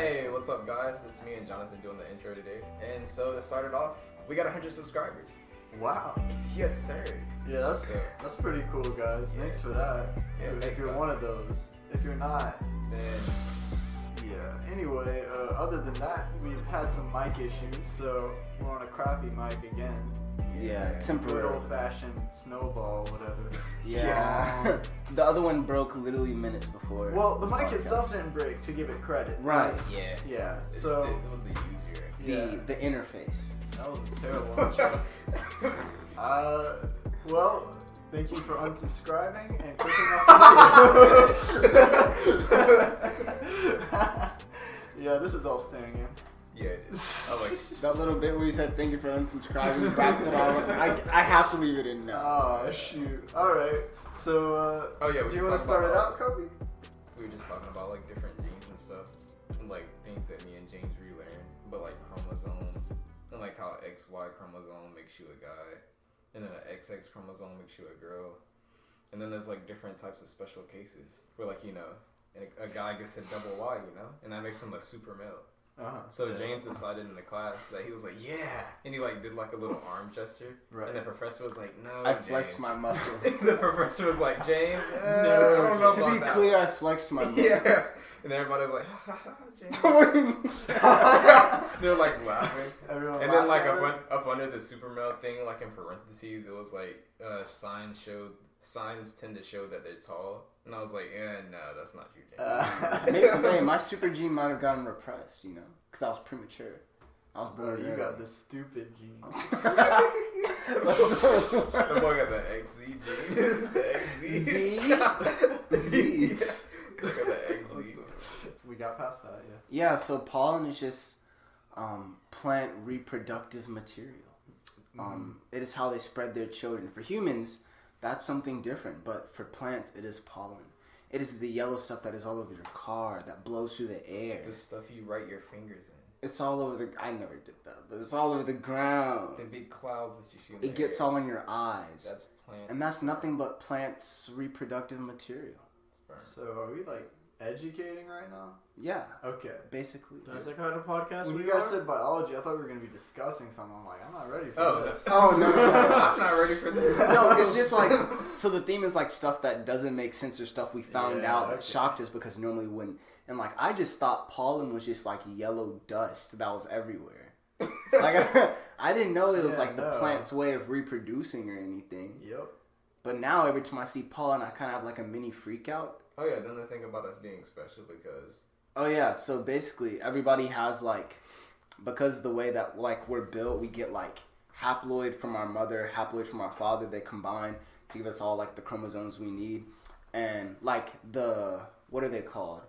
Hey, what's up, guys? It's me and Jonathan doing the intro today. And so to start it off, we got 100 subscribers. Wow. Yes, sir. Yeah, that's pretty cool, guys. Yeah. Thanks for that. Yeah, if thanks, you're guys. one of those. If you're not, Then yeah. Anyway, other than that, we've had some mic issues, so we're on a crappy mic again. Yeah, Good temporary. old-fashioned snowball, whatever. Yeah. The other one broke literally minutes before. Well, the this mic podcast. itself didn't break, to give it credit. Right. yeah, Yeah. it was the user. The interface. That was a terrible one. Well, thank you for unsubscribing and clicking off the video. Yeah, this is all staying in. Yeah, it is. I like it. That little bit where you said thank you for unsubscribing, you wrapped it all up. I have to leave it in now. Oh, shoot. Alright, so, Oh, yeah, we do you can want to talk start it about- out, Kobe? We were just talking about like different genes and stuff, and like things that me and James relearned, but like chromosomes, and like how XY chromosome makes you a guy, and then an XX chromosome makes you a girl, and then there's like different types of special cases where like a guy gets a double Y, and that makes him a super male. Uh-huh. So Yeah. James decided in the class that he was like, yeah, and he like did like a little arm gesture, Right. and the professor was like, no, I flexed James. my muscles. The professor was like, James, No, I don't know To about be that clear, one." I flexed my muscles. Yeah, and everybody was like, ha ha ha, James. What do you mean? They're like laughing, Everyone and then like laughed at it? up under the super male thing, like in parentheses, it was like signs tend to show that they're tall, and I was like, yeah, no, that's not you, James. Maybe my super gene might have gotten repressed, because I was premature. I was Bro, born you early. got the stupid gene. The boy got the XZ gene, the XZ. Z? Look at the XZ. We got past that, yeah. Yeah, so pollen is just plant reproductive material. It is how they spread their children. For humans, that's something different, but for plants, it is pollen. It is the yellow stuff that is all over your car, that blows through the air. The stuff you write your fingers in. It's all over the... I never did that, but it's all over the ground. The big clouds that you see in the It gets air. all in your eyes. That's plant. And that's nothing but plants' reproductive material. sperm. So, are we, like, educating right now? Yeah, Okay. basically. That's the kind of podcast When we you guys are? said biology, I thought we were going to be discussing something. I'm like, I'm not ready for Oh, this. Oh, no. I'm not ready for this. No, it's just like... So the theme is like stuff that doesn't make sense or stuff we found Yeah, out that okay. shocked us because normally wouldn't. And like, I just thought pollen was just like yellow dust that was everywhere. Like, I didn't know it was Yeah, like the no. plant's way of reproducing or anything. Yep. But now every time I see pollen, I kind of have like a mini freak out. Oh yeah, then they think about us being special because Oh yeah, so basically everybody has like, because the way that like we're built, we get like haploid from our mother, haploid from our father, they combine to give us all like the chromosomes we need. And like what are they called?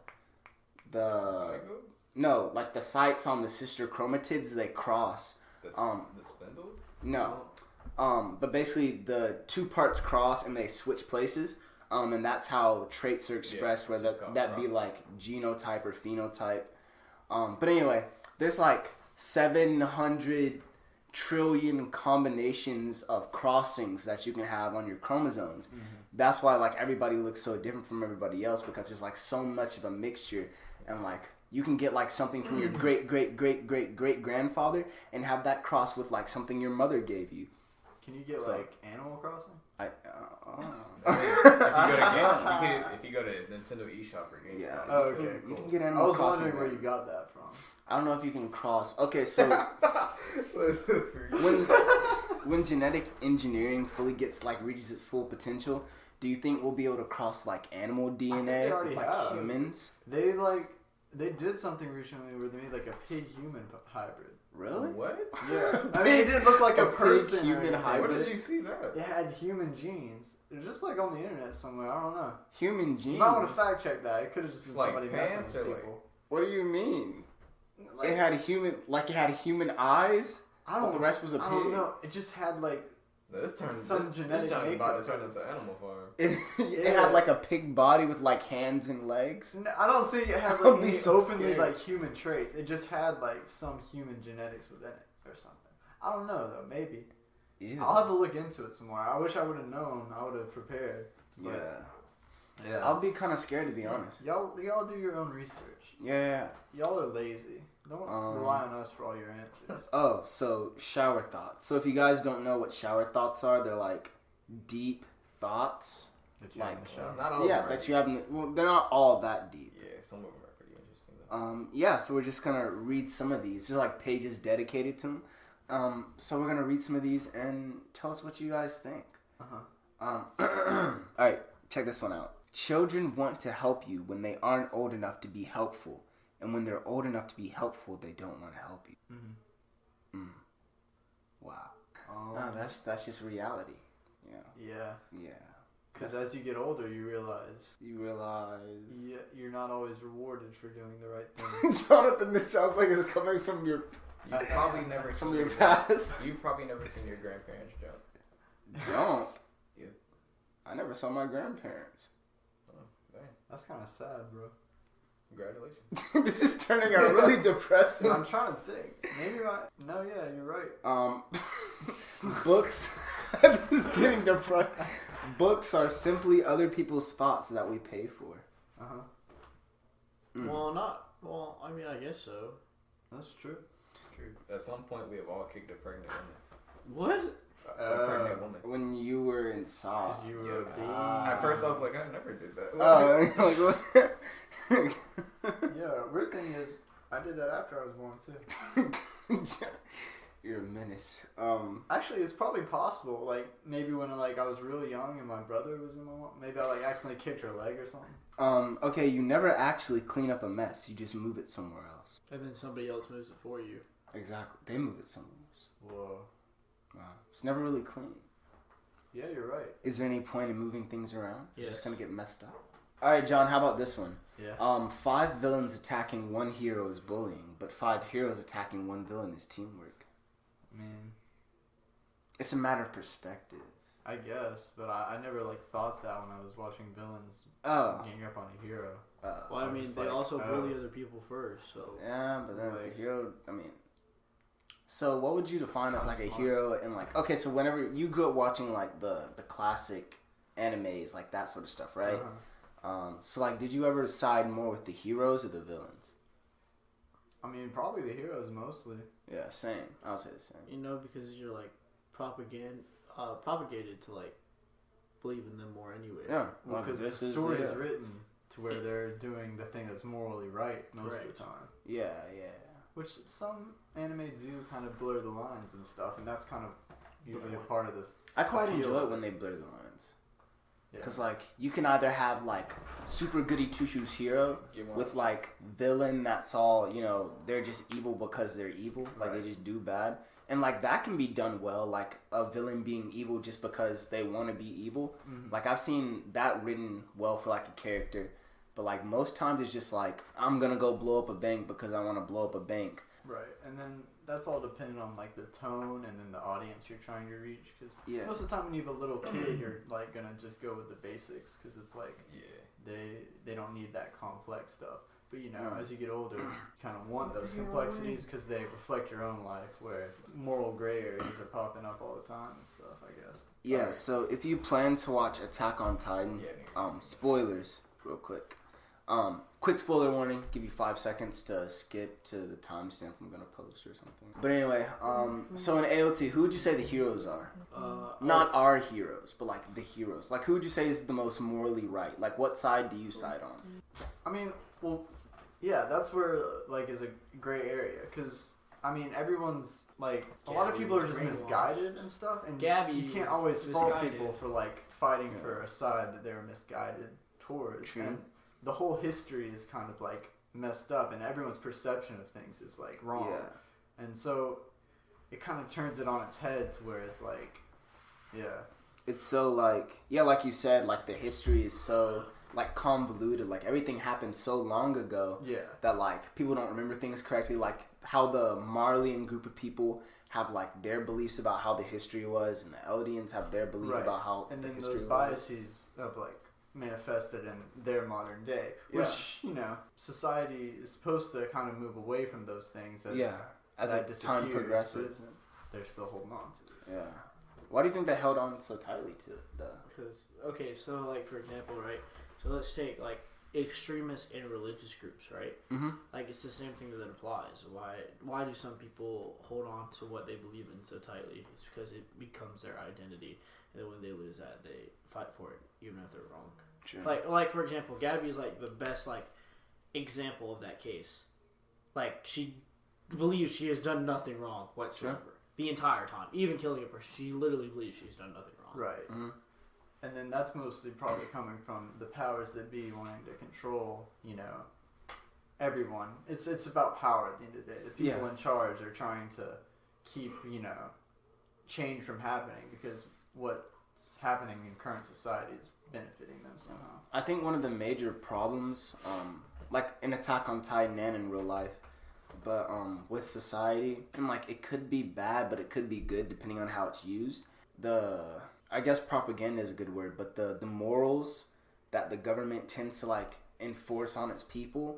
cycles, No, like the sites on the sister chromatids, they cross. the spindles. No. But basically the two parts cross and they switch places. And that's how traits are expressed, Yeah, it's just whether called that be crossing. like genotype or phenotype. But anyway, there's like 700 trillion combinations of crossings that you can have on your chromosomes. Mm-hmm. That's why like everybody looks so different from everybody else, because there's like so much of a mixture, and like you can get like something from your great great great great great grandfather and have that cross with like something your mother gave you. Can you get, So- like, Animal Crossing? If you go to Nintendo eShop or GameStop, Yeah. Oh, okay, You cool. can get I Animal was Crossing wondering where there. you got that from. I don't know if you can cross. Okay, so when genetic engineering fully gets like reaches its full potential, do you think we'll be able to cross like animal they DNA already with like have. humans? They did something recently where they made like a pig-human hybrid. Really? what? Yeah. I mean, it didn't look like a person or pig-human anything. hybrid? Where did you see that? It had human genes. It was just like on the internet somewhere. I don't know. Human You genes? might want to fact check that. It could have just been Like somebody messing pants with or, like- people. What do you mean? Like, It had human eyes, I but don't. the rest was a pig. I don't know. It just had like This Some genetic John's about to makeup. turn into Animal Farm. It Yeah. had like a pig body with like hands and legs. I don't think it had I would like be any so openly scared. like human traits. It just had like some human genetics within it or something. I don't know though. Maybe Ew. I'll have to look into it some more. I wish I would have known. I would have prepared. But Yeah. Yeah. I'll be kind of scared to be honest. Y'all do your own research. Yeah. Y'all are lazy. Don't rely on us for all your answers. Oh, so shower thoughts. So if you guys don't know what shower thoughts are, they're like deep thoughts. That you have in the shower. Not all. Yeah, that you haven't. Well, they're not all that deep. Yeah, some of them are pretty interesting. Though. Yeah, so we're just gonna read some of these. There's like pages dedicated to them. So we're gonna read some of these and tell us what you guys think. All right, check this one out. Children want to help you when they aren't old enough to be helpful, and when they're old enough to be helpful, they don't want to help you. Wow. No, that's just reality. Yeah. Yeah. Because as you get older, you realize. Yeah, you're not always rewarded for doing the right thing. Jonathan, this sounds like it's coming from your. You've probably never From seen your past. You've probably never seen your grandparents jump. Jump. Yeah. I never saw my grandparents. Oh, dang. That's kind of sad, bro. Congratulations. This is turning out really depressing. I'm trying to think. Maybe No, yeah, you're right. Books. This is getting depressed. Books are simply other people's thoughts that we pay for. Well, I mean, I guess so. That's true. True. At some point, we have all kicked a pregnant woman. What? A pregnant woman. When you were inside. Because you were a baby. At first, I was like, I never did that. Oh, like what? Yeah, weird thing is, I did that after I was born too. You're a menace. Actually, it's probably possible. Like maybe when I was really young and my brother was in my mom, maybe I accidentally kicked her leg or something. Okay, you never actually clean up a mess. You just move it somewhere else. And then somebody else moves it for you. Exactly. They move it somewhere else. Whoa. Wow. It's never really clean. Yeah, you're right. Is there any point in moving things around? It's Yes. just gonna get messed up. All right, John. How about this one? Yeah. 5 villains attacking 1 hero is bullying, but 5 heroes attacking 1 villain is teamwork. I mean, It's a matter of perspective. I guess, but I never thought that when I was watching villains Oh. gang up on a hero. Well, I mean, just they like, also bully other people first, so. Yeah, but then if Like- the hero, I mean. So what would you define as like a hero and like, okay, so whenever you grew up watching like the classic animes, like that sort of stuff, right? So like, did you ever side more with the heroes or the villains? I mean, probably the heroes mostly. Yeah, same. I would say the same. You know, because you're propagated to believe in them more anyway. Yeah, Well, because the this is- story is yeah. written to where they're doing the thing that's morally right most of the time. Yeah. Which some anime do kind of blur the lines and stuff, and that's kind of usually a part of this. I quite appeal enjoy of it when they blur the lines. Yeah. Because like you can either have like super goody two shoes hero with like villain that's all, you know, they're just evil because they're evil, like they just do bad, and like that can be done well, like a villain being evil just because they want to be evil. Like I've seen that written well for like a character, but like most times it's just like I'm gonna go blow up a bank because I want to blow up a bank. Right, and then that's all dependent on like the tone and then the audience you're trying to reach. Because most of the time when you have a little kid, you're like gonna just go with the basics because it's like they don't need that complex stuff. But you know, as you get older, you kind of want those complexities because they reflect your own life, where moral gray areas are popping up all the time and stuff. I guess. Yeah. So if you plan to watch Attack on Titan, spoilers, real quick. Quick spoiler warning. Give you 5 seconds to skip to the timestamp I'm gonna post or something. But anyway, so in AOT, who would you say the heroes are? Not our heroes, but like the heroes. Like who would you say is the most morally right? Like what side do you side on? I mean, well, yeah, that's where like is a gray area because I mean everyone's like a lot of people are just misguided and stuff, and you can't always fault people for like fighting for a side that they were misguided towards. True. And the whole history is kind of like messed up, and everyone's perception of things is like wrong. Yeah. And so it kind of turns it on its head to where it's like, it's so like like you said, like the history is so like convoluted, like everything happened so long ago that like people don't remember things correctly, like how the Marleyan group of people have like their beliefs about how the history was, and the Eldians have their belief about how and the then history those was. biases of like manifested in their modern day, which you know society is supposed to kind of move away from those things as that time progresses, they're still holding on to it. Why do you think they held on so tightly to it though? Because, okay, so like for example, right, So let's take like extremist and religious groups, right? Mm-hmm. Like it's the same thing that applies. Why do some people hold on to what they believe in so tightly? It's because it becomes their identity, and then when they lose that, they fight for it, even if they're wrong. Sure. Like for example, Gabby is like the best like example of that case. Like she believes she has done nothing wrong whatsoever the entire time, even killing a person. She literally believes she's done nothing wrong. Right. Mm-hmm. And then that's mostly probably coming from the powers that be wanting to control, everyone. It's about power at the end of the day. The people in charge are trying to keep, change from happening because what's happening in current society is benefiting them somehow. I think one of the major problems, like in Attack on Titan and in real life, but with society, and like it could be bad, but it could be good depending on how it's used. I guess propaganda is a good word, but the morals that the government tends to like enforce on its people,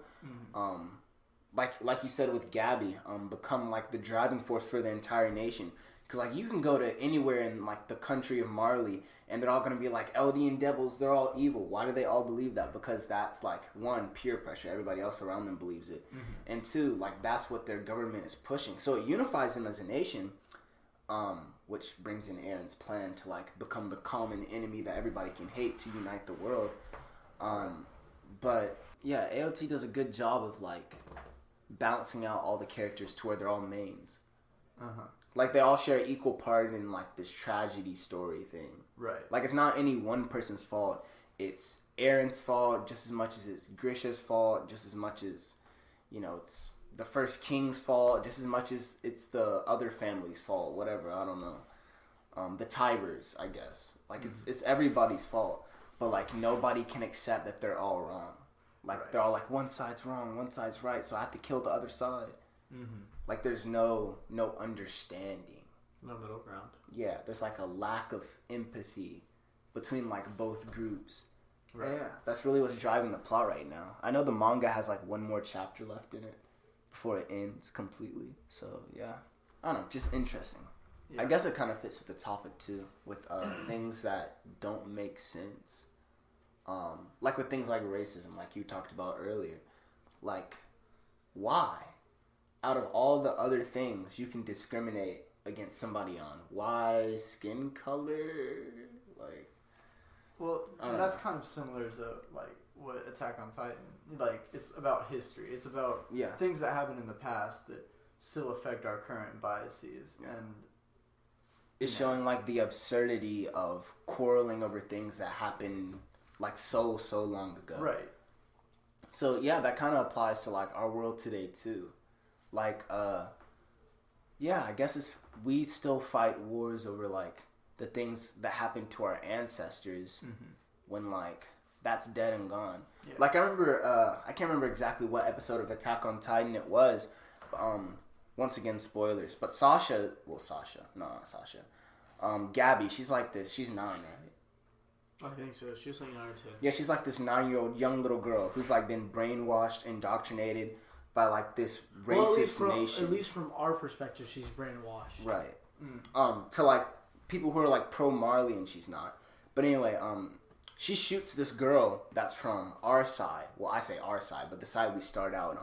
like you said with Gabby, become like the driving force for the entire nation. Because like you can go to anywhere in like the country of Marley, and they're all gonna be like Eldian devils. They're all evil. Why do they all believe that? Because that's like one, peer pressure. Everybody else around them believes it, and two, like that's what their government is pushing. So it unifies them as a nation. Which brings in Aaron's plan to like become the common enemy that everybody can hate to unite the world. But yeah, AOT does a good job of like balancing out all the characters to where they're all mains. Like they all share equal part in like this tragedy story thing. Right. Like it's not any one person's fault. It's Aaron's fault just as much as it's Grisha's fault, just as much as, it's the first king's fault, just as much as it's the other family's fault, whatever, I don't know. The Tybers, I guess. Like, it's everybody's fault. But, like, nobody can accept that they're all wrong. Like, they're all like, one side's wrong, one side's right, so I have to kill the other side. Like, there's no understanding. No middle ground. Yeah, there's, like, a lack of empathy between, like, both groups. Right. Yeah, that's really what's driving the plot right now. I know the manga has, like, one more chapter left in it before it ends completely. So, yeah. I don't know, just interesting. Yeah. I guess it kind of fits with the topic, too, with things that don't make sense. Like with things like racism, like you talked about earlier. Like, why? Out of all the other things you can discriminate against somebody on, why skin color? Like, well, that's kind of similar to, like, what Attack on Titan, like, it's about history. It's about things that happened in the past that still affect our current biases. And it's showing, like, the absurdity of quarreling over things that happened, like, so long ago. Right. So, yeah, that kind of applies to, like, our world today, too. Like, I guess we still fight wars over, like, the things that happened to our ancestors when, like, that's dead and gone. Yeah. Like, I remember, I can't remember exactly what episode of Attack on Titan it was. Once again, spoilers. But Gabby, she's like this. She's 9, right? I think so. She's like 9 or 10. Yeah, she's like this 9-year-old young little girl who's, like, been brainwashed, indoctrinated by, like, this racist nation. At least from our perspective, she's brainwashed. Right. To, like, people who are, like, pro-Marley and she's not. But anyway, she shoots this girl that's from our side. Well, I say our side, but the side we start out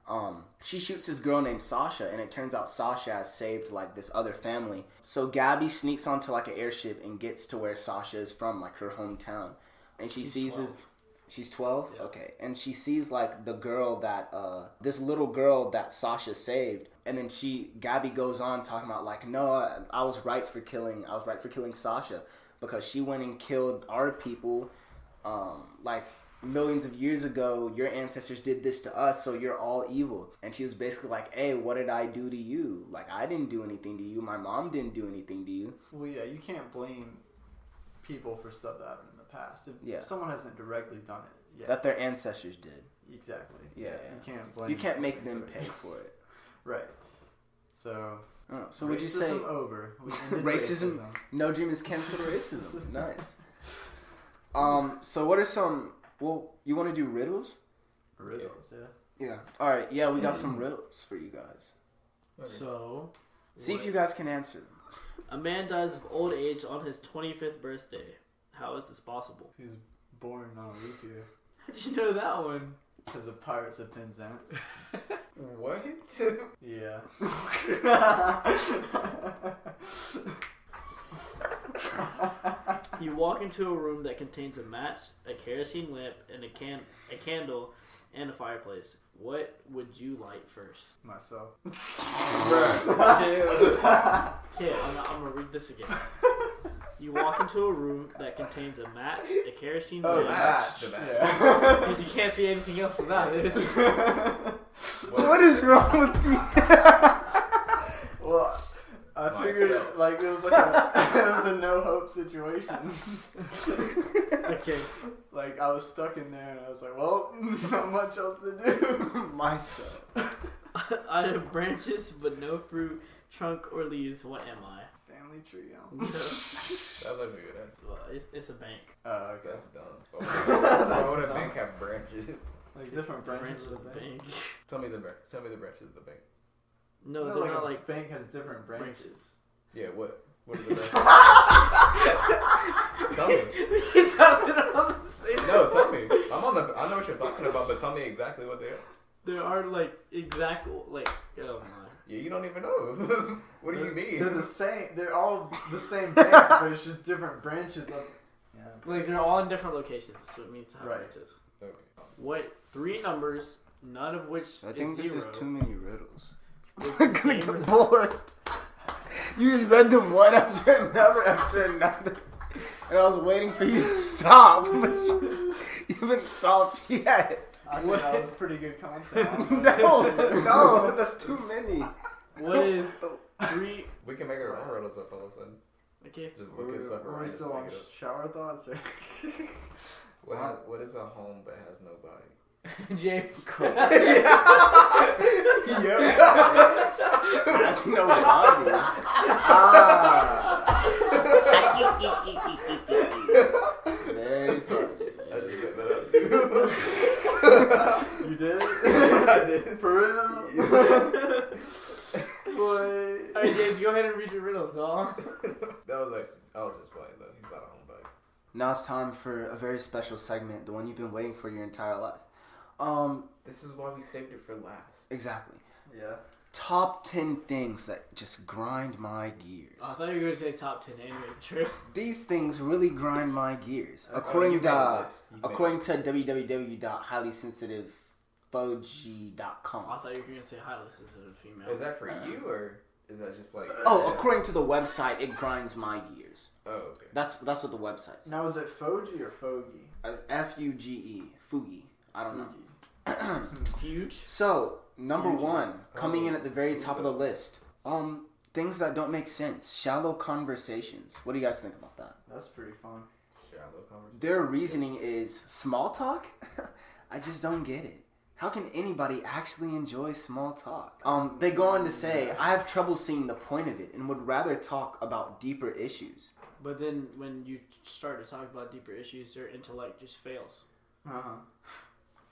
on. She shoots this girl named Sasha, and it turns out Sasha has saved, like, this other family. So Gabby sneaks onto, like, an airship and gets to where Sasha is from, like, her hometown. And she's 12. She's 12? Yeah. Okay. And she sees, like, the girl that, this little girl that Sasha saved. And then Gabby goes on talking about, like, no, I was right for killing Sasha. Because she went and killed our people, like, millions of years ago. Your ancestors did this to us, so you're all evil. And she was basically like, hey, what did I do to you? Like, I didn't do anything to you. My mom didn't do anything to you. Well, yeah, you can't blame people for stuff that happened in the past. If someone hasn't directly done it yet. That their ancestors did. Exactly. Yeah. You can't make them pay for it. Right. So... So would you say over? Racism? NoDream is canceled racism. Nice. So what are some? Well, you want to do riddles? Riddles, yeah. Yeah. All right. Yeah, we got some riddles for you guys. Okay. So, see if you guys can answer them. A man dies of old age on his 25th birthday. How is this possible? He's born on a leap year. How'd you know that one? Because of Pirates of Penzance. What? Yeah. You walk into a room that contains a match, a kerosene lamp, and a candle, and a fireplace. What would you light first? Myself. Okay, I'm gonna read this again. You walk into a room that contains a match, a kerosene lamp. The match. Yeah. Because you can't see anything else without it. What is wrong with you? Well, I figured it was like it was a no hope situation. Okay. Like I was stuck in there and I was like, well, not much else to do. Myself. I have branches but no fruit, trunk or leaves. What am I? Family tree. That was actually a good answer. It's a bank. Oh, okay. That's dumb. Why would a bank have branches? Like different branches Branches of the bank. Tell me the branches of the bank. No, No, they're like not a like bank has different branches. Yeah, what? What are the branches? Tell me. It's on the same. No, tell me. I know what you're talking about, but tell me exactly what they are. There are like exact like oh my. Yeah, you don't even know. What do you mean? They're the same. They're all the same bank, but it's just different branches of. Yeah. Like they're all in different locations. That's what it means to have Right. branches. Okay. What 3 numbers, none of which I think this zero, is too many riddles. is I'm the gonna same get as- bored. You just read them one after another. And I was waiting for you to stop, but you haven't stopped yet. I think that was pretty good content. No, that's too many. What is 3? We can make our own riddles up all of a sudden. Okay. Just look at stuff Are around we us still and on make it up. shower thoughts? Or? What is a home but has no body? James. Yep. That's no body. Very funny. I just made that up too. You did? I did. For real? Boy. Alright, James, go ahead and read your riddles, dog. I was just playing though. He's not a homebody. Now it's time for a very special segment, the one you've been waiting for your entire life. This is why we saved it for last. Exactly. Yeah. Top 10 things that just grind my gears. Oh, I thought you were going to say top 10 animated trailer. These things really grind my gears. You According made a list. You made a to list. www.highlysensitivefoji.com. I thought you were going to say highly sensitive female. Is that for you or is that just like? Oh, according to the website, it grinds my gears. Oh, okay. That's what the website says. Now, is it Foji or Fogi? F-U-G-E. Fugi. I don't know. Huge? So, number Huge. 1, coming in at the very top of the list. Things that don't make sense. Shallow conversations. What do you guys think about that? That's pretty fun. Shallow conversation. Their reasoning is small talk? I just don't get it. How can anybody actually enjoy small talk? They go on to say, I have trouble seeing the point of it and would rather talk about deeper issues. But then when you start to talk about deeper issues, their intellect just fails. Uh-huh.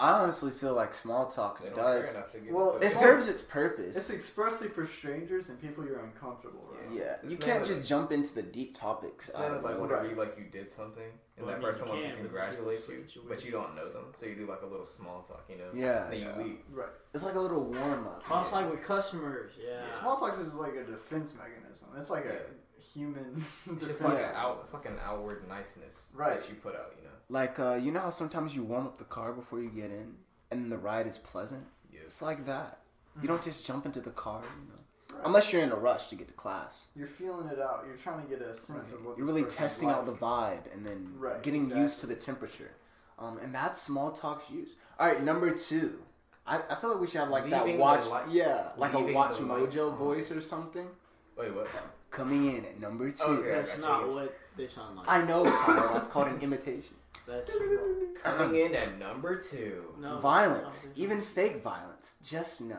I honestly feel like small talk They don't does. care enough to get Well, into It it. serves its purpose. It's expressly for strangers and people you're uncomfortable with. Yeah, It's you can't not- just jump into the deep topics. It's not like know. whenever you like you did something and Well, I that mean, person you wants to can, but congratulate people you, switch but away. you don't know them, so you do like a little small talk, you know? Yeah. Then you leave. Right. It's like a little warm up. Oh, it's like with customers, yeah. Small talk is like a defense mechanism. It's like a human It's defense just like Yeah. it's like an outward niceness Right. that you put out, you know? Like, you know how sometimes you warm up the car before you get in, and then the ride is pleasant? Yes. It's like that. You don't just jump into the car, you know. Right. Unless you're in a rush to get to class. You're feeling it out. You're trying to get a sense of what You're this really person's testing out the like. vibe and then Right, getting used to exactly. the temperature. And that's small talk's use. All right, number 2. I feel like we should have like that Leaving the watch, light- like a leaving Watch the lights Mojo on. voice or something. Wait, what? Coming in at number 2. Okay. That's I got not you. what they sound like. I know, Kyle. That's called an imitation. That's Coming in at number 2. no Violence, something- even fake violence, just no.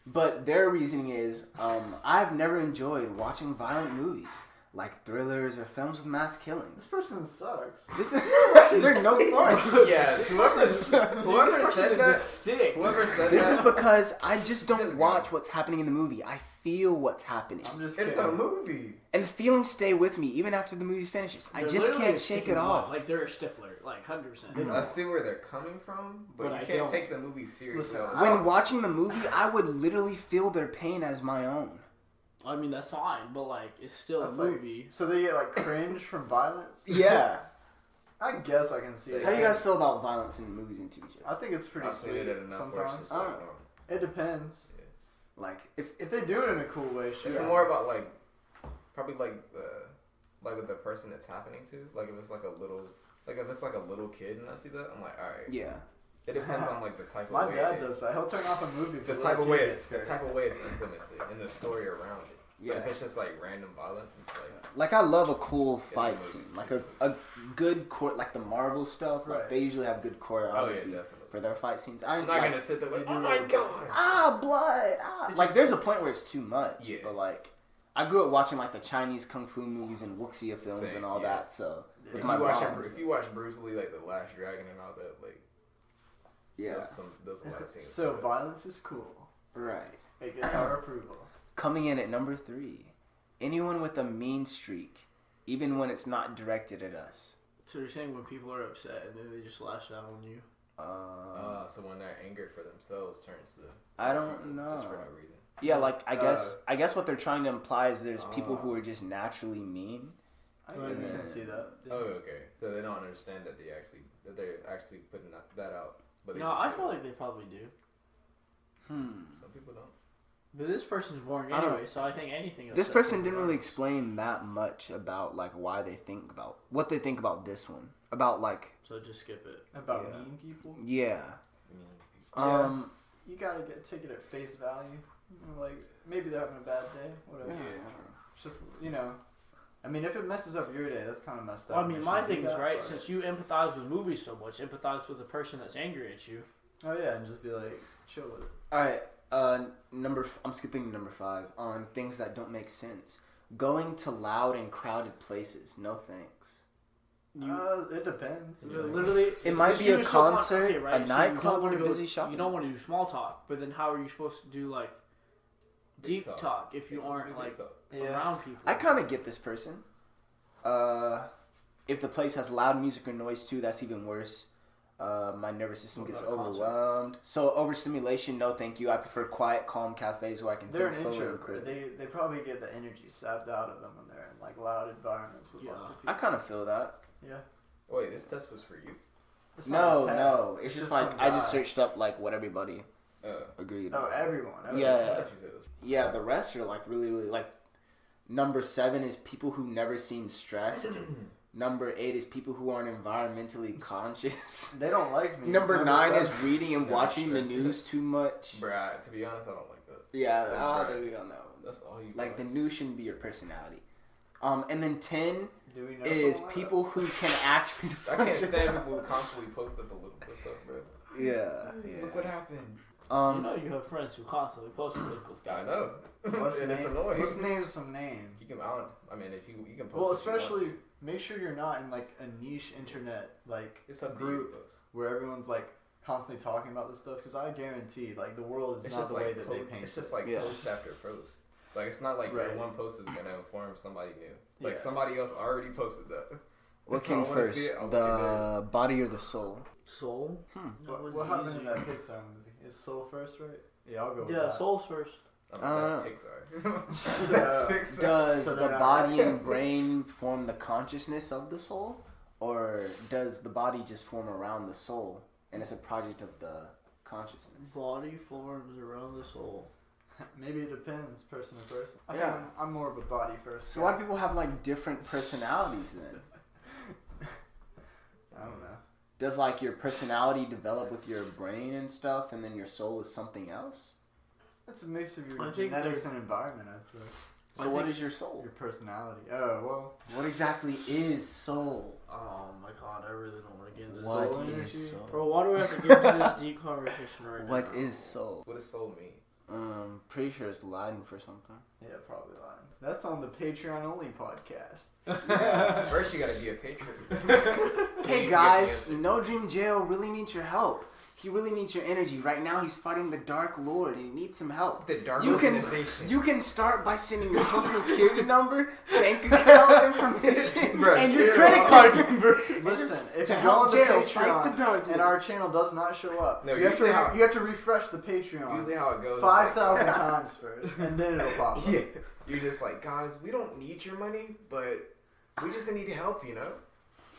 But their reasoning is, I've never enjoyed watching violent movies, like thrillers or films with mass killings. This person sucks. This is, they're no fun. Yes, whoever said Is a that, stick. whoever said This is that, because I just don't Just watch what's happening in the movie. I feel what's happening. It's a movie. And the feelings stay with me even after the movie finishes. I just can't shake it off. Like, they're a Stifler. Like, 100%. I see where they're coming from, but you can't take the movie seriously. When watching the movie, I would literally feel their pain as my own. I mean, that's fine, but, like, it's still a movie. So they get, like, cringe from violence? Yeah. I guess I can see it. How do you guys feel about violence in movies and TV shows? I think it's pretty sweet sometimes. It depends. Yeah. Like, if they do it in a cool way, sure. It's more about, like, probably, like, with the person it's happening to. Like, if it's, like, a little kid and I see that, I'm like, alright. Yeah. It depends on, like, the type of My way dad does that. He'll turn off a movie for the type of way it's implemented and the story around it. Yeah. But if it's just, like, random violence, it's like I love a cool fight scene. Like, a good like the Marvel stuff. Like, they usually have good choreography for their fight scenes. I'm not gonna sit there like, oh my god! Blood! Like, there's a point where it's too much. Yeah. But, like, I grew up watching, like, the Chinese kung fu movies and wuxia films and all that, so... If you watch Bruce Lee, like, The Last Dragon and all that, like... Yeah. There's a lot of scenes. So, violence is cool. Right. It gets our approval. Coming in at number 3. Anyone with a mean streak, even when it's not directed at us. So you're saying when people are upset and then they just lash out on you? So when they're angered for themselves turns to... I don't know. Just for no reason. Yeah, like, I guess what they're trying to imply is there's people who are just naturally mean. I can see that. Oh, okay. So they don't understand that they're actually putting that out. But no, I feel like they probably do. Some people don't. But this person's boring anyway, so I think anything. This person didn't really explain that much about like why they think about what they think about this one. About like. So just skip it. About mean people. Yeah. You gotta take it at face value. Like maybe they're having a bad day. Whatever. Yeah. It's just I mean, if it messes up your day, that's kind of messed up. Well, I mean, my thing is right. Since you empathize with movies so much, empathize with the person that's angry at you. Oh yeah, and just be like, chill with it. All right. I'm skipping number 5 on things that don't make sense. Going to loud and crowded places. No thanks. It depends. Literally, it might be a concert, a nightclub, or a busy shopping. You don't want to do small talk, but then how are you supposed to do like deep talk if you aren't like around people? I kind of get this person. If the place has loud music or noise too, that's even worse. My nervous system gets overwhelmed. So overstimulation, no thank you. I prefer quiet, calm cafes where I can think slowly and clearly. They probably get the energy sapped out of them when they're in like loud environments with lots of people. I kind of feel that. Yeah. Wait, this test was for you? No. It's just like I just searched up like what everybody agreed. Oh, everyone. Yeah. The rest are like really, really like. Number 7 is people who never seem stressed. Number 8 is people who aren't environmentally conscious. They don't like me. Number 9 is reading and watching the news too much. Bruh, to be honest, I don't like that. Yeah, there we go on that one. That's all you like, the news shouldn't be your personality. And then 10 is people who can actually I can't stand people who constantly post the political stuff, bro. Yeah. Look what happened. You have friends who constantly post political stuff. I know. It's annoying. Let's name some names. You can, I mean, if you can post. Well, especially make sure you're not in like a niche internet like group where everyone's like constantly talking about this stuff. Because I guarantee, like, the world is not the way that they paint. It's just like post after post. Like, it's not like your one post is gonna inform somebody new. Like somebody else already posted that. What came first, the body or the soul? Soul. What happened in that Pixar movie? Is Soul first, right? Yeah, I'll go with that. Yeah, Soul's first. That's Pixar. That's Pixar. Does the body and brain form the consciousness of the soul? Or does the body just form around the soul and it's a project of the consciousness? Body forms around the soul. Maybe it depends person to person. I think I'm more of a body first. So why do people have like different personalities then? I don't know. Does like your personality develop with your brain and stuff and then your soul is something else? It's a mix of your genetics and environment, I'd say. So what is your soul? Your personality. Oh, well. What exactly is soul? Oh my god, I really don't want to get into this. What is soul? Bro, why do we have to get into this deep conversation right now? What is soul? What does soul mean? Pretty sure it's Latin for something. Yeah, probably Latin. That's on the Patreon only podcast. First, you gotta be a patron. Hey guys, NoDream Jail really needs your help. He really needs your energy. Right now, he's fighting the Dark Lord, and he needs some help. The Dark Organization. You can start by sending your social security number, bank account information, bro, and your credit card number. Listen, if to you help go on jail the fight the Patreon darkness, and our channel does not show up, no, you have to refresh the Patreon. Usually how it goes 5,000 times first, and then it'll pop up. Yeah, you're just like, guys, we don't need your money, but we just need help, you know.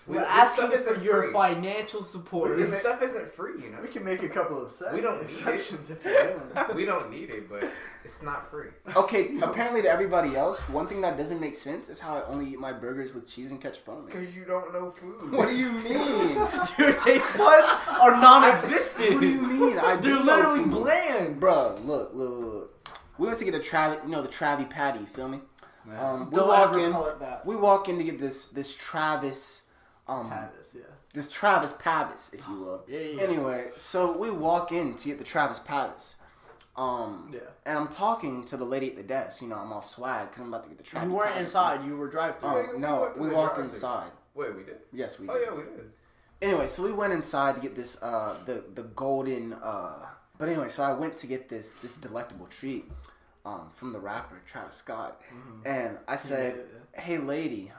We're asking for your financial support. This stuff isn't free, you know. We can make a couple of exceptions if you're willing. We don't need it, but it's not free. Okay, apparently to everybody else, one thing that doesn't make sense is how I only eat my burgers with cheese and ketchup only. Because you don't know food. What do you mean? Your taste buds are non-existent. What do you mean? They're literally bland. Bro, look. We went to get the Travie Patty, you feel me? We walk in to get this Travis... Pavis, yeah. This Travis Pavis, if you will. Yeah. Anyway, so we walk in to get the Travis Pavis. And I'm talking to the lady at the desk. You know, I'm all swag because I'm about to get the Travis. You weren't inside. You were drive-through. No, we walked inside. Wait, we did? Yes, we did. Oh, yeah, we did. Anyway, so we went inside to get this, the golden, but anyway, so I went to get this delectable treat, from the rapper, Travis Scott. Mm-hmm. And I said, hey, lady,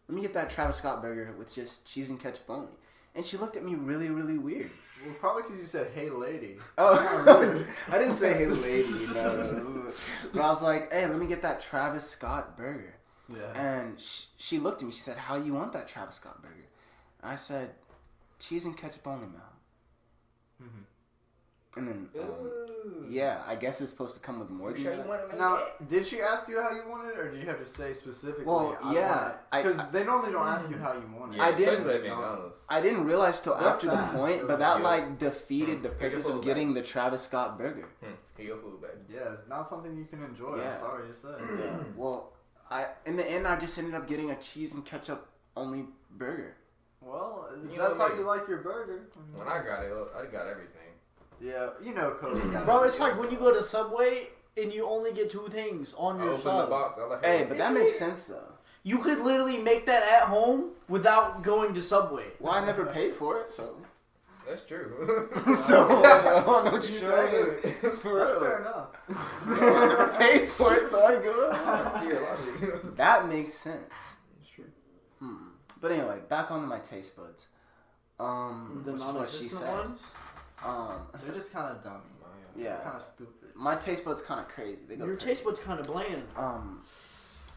let me get that Travis Scott burger with just cheese and ketchup only. And she looked at me really, really weird. Well, probably because you said, hey, lady. Oh, I didn't say hey, lady. No. But I was like, hey, let me get that Travis Scott burger. Yeah. And she looked at me. She said, how you want that Travis Scott burger? And I said, cheese and ketchup only, ma'am. Mm-hmm. And then, yeah, I guess it's supposed to come with more than that. Now, did she ask you how you want it, or did you have to say specifically? Well, yeah. Because they normally don't ask you how you want it. Yeah, I didn't realize till after the point, but that, defeated the purpose of getting the Travis Scott burger. Your food bag. Yeah, it's not something you can enjoy. Yeah. I'm sorry to say. Yeah. Well, in the end, I just ended up getting a cheese and ketchup only burger. Well, that's how you like your burger. When I got it, I got everything. Yeah, you know, Cody. Bro, it's like when you go to Subway and you only get 2 things on your sub. Open the box. Hey, but that makes sense though. You could literally make that at home without going to Subway. Well, I never paid for it, so. That's true. So I don't know what you're saying. That's fair enough. I never paid for it, so I go. I see your logic. That makes sense. It's true. But anyway, back onto my taste buds. The which is what she said. Ones? They're just kind of dumb. Yeah. Kind of stupid. My taste buds kind of crazy. Your taste buds kind of bland.